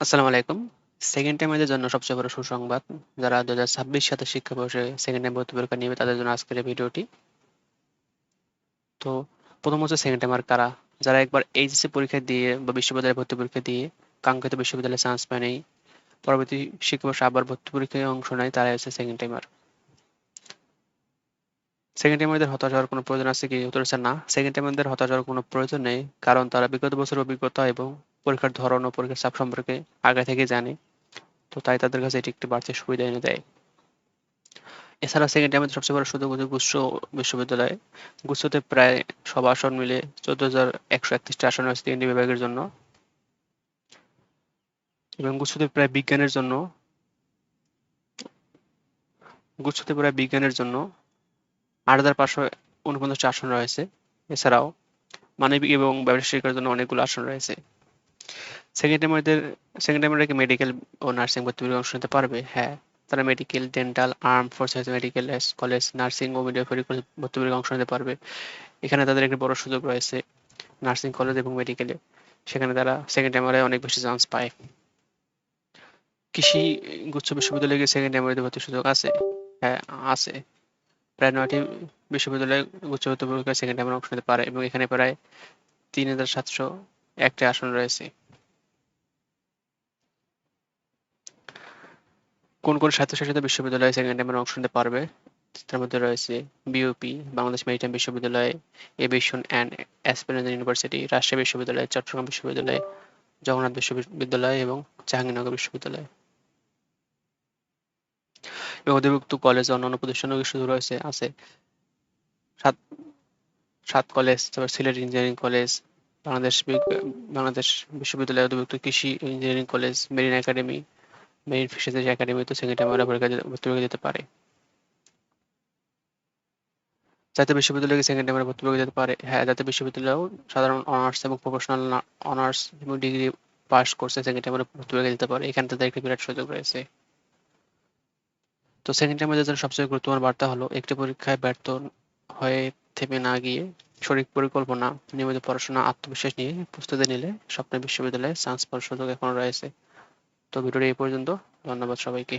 আসসালামু আলাইকুম। সেকেন্ড টাইমারদের জন্য সবচেয়ে বড় সুসংবাদ, যারা ২০২৬ সালের শিক্ষাবর্ষে সেকেন্ড টাইম ভর্তি পরীক্ষা নেবে তাদের জন্য আজকের এই ভিডিওটি। তো প্রথম হচ্ছে সেকেন্ড টাইমার কারা? যারা একবার এইচএসসি পরীক্ষা দিয়ে বা বিশ্ববিদ্যালয়ে ভর্তি পরীক্ষা দিয়ে কাঙ্ক্ষিত বিশ্ববিদ্যালয়ে চান্স পায় নাই, পরবর্তী শিক্ষাবর্ষে আবার ভর্তি পরীক্ষায় অংশ নেয়, তারাই হচ্ছে সেকেন্ড টাইমার। সেকেন্ড টাইমারদের হতাশ হওয়ার কোনো প্রয়োজন আছে কি? উত্তর হচ্ছে না। সেকেন্ড টাইমারদের হতাশ হওয়ার কোনো প্রয়োজন নেই, কারণ তারা বিগত বছরের অভিজ্ঞতা এবং পরীক্ষার ধরন ও পরীক্ষার চাপ সম্পর্কে আগে থেকে জানে। তো তাই তাদের কাছে এটি একটি বাড়তি সুবিধা এনে দেয়। এছাড়া সেকেন্ড টাইমের সবচেয়ে বড় সুযোগ হচ্ছে গুচ্ছ বিশ্ববিদ্যালয়ে। গুচ্ছতে প্রায় সব আসন মিলে ১৪,১৩১টি আসন রয়েছে ৩টি বিভাগের জন্য, এবং গুচ্ছতে প্রায় বিজ্ঞানের জন্য ৮,৫৪৯টি আসন রয়েছে। এছাড়াও মানবিক এবং ব্যবসায় শিক্ষার জন্য অনেকগুলো আসন রয়েছে। সেকেন্ড টাইমারদের সেকেন্ড টাইমাররা কি মেডিকেল ও নার্সিং ভর্তি পরীক্ষায় অংশ নিতে পারবে? হ্যাঁ, তারা medical, dental, armed forces medical college, nursing ও মিডওয়াইফারি ভর্তি পরীক্ষায় অংশ নিতে পারবে। এখানে তাদের একটি বড় সুযোগ রয়েছে নার্সিং কলেজ এবং মেডিকেলে। সেখানে তারা সেকেন্ড টাইমারে অনেক বেশি চান্স পায়। কৃষি গুচ্ছ বিশ্ববিদ্যালয়ে গিয়ে সেকেন্ড টাইমারে ভর্তির সুযোগ আছে? হ্যাঁ, আছে। প্রায় ৯টি বিশ্ববিদ্যালয়ে গুচ্ছ ভর্তি পরীক্ষায় সেকেন্ড টাইমারে অংশ নিতে পারে, এবং এখানে প্রায় ৩,৭০১টি আসন রয়েছে। কোন কোন স্বায়ত্তশাসিত বিশ্ববিদ্যালয়ে সেকেন্ড টাইমারে অংশ নিতে পারবে? তার মধ্যে রয়েছে বিওপি, বাংলাদেশ মেরিটাইম বিশ্ববিদ্যালয়, এভিয়েশন অ্যান্ড এস্পারেন্স ইউনিভার্সিটি, রাজশাহী বিশ্ববিদ্যালয়, চট্টগ্রাম বিশ্ববিদ্যালয়, জগন্নাথ বিশ্ববিদ্যালয় এবং জাহাঙ্গীরনগর বিশ্ববিদ্যালয়। এবং অধিভুক্ত কলেজ ও অন্যান্য প্রতিষ্ঠানও সুযোগ আছে। সাত সাত কলেজ, তারপর সিলেট ইঞ্জিনিয়ারিং কলেজ, বাংলাদেশ বিশ্ববিদ্যালয়ের অধিভুক্ত কৃষি engineering college, marine academy, marine fisheries academy তো সেকেন্ড টাইমারে ভর্তি পরীক্ষা দিতে পারে। জাতীয় বিশ্ববিদ্যালয়ে সেকেন্ড টাইমারে ভর্তি পরীক্ষা দিতে পারে? হ্যাঁ, জাতীয় বিশ্ববিদ্যালয়েও সাধারণ অনার্স এবং প্রফেশনাল অনার্স এবং ডিগ্রি পাস করছে সেকেন্ড টাইমারে ভর্তি পরীক্ষা দিতে পারে। এখানে তাদের একটি বিরাট সুযোগ রয়েছে। তো সেকেন্ড টাইমারদের জন্য সবচেয়ে গুরুত্বপূর্ণ বার্তা হলো, একটি পরীক্ষায় ব্যর্থ হয়ে থেমে না গিয়ে সঠিক পরিকল্পনা, নিয়মিত পড়াশোনা, আত্মবিশ্বাস নিয়ে প্রস্তুতি নিলে স্বপ্নের বিশ্ববিদ্যালয়ে চান্স পাওয়ার সুযোগ এখনো রয়েছে। তো ভিডিওটি এই পর্যন্ত। ধন্যবাদ সবাইকে।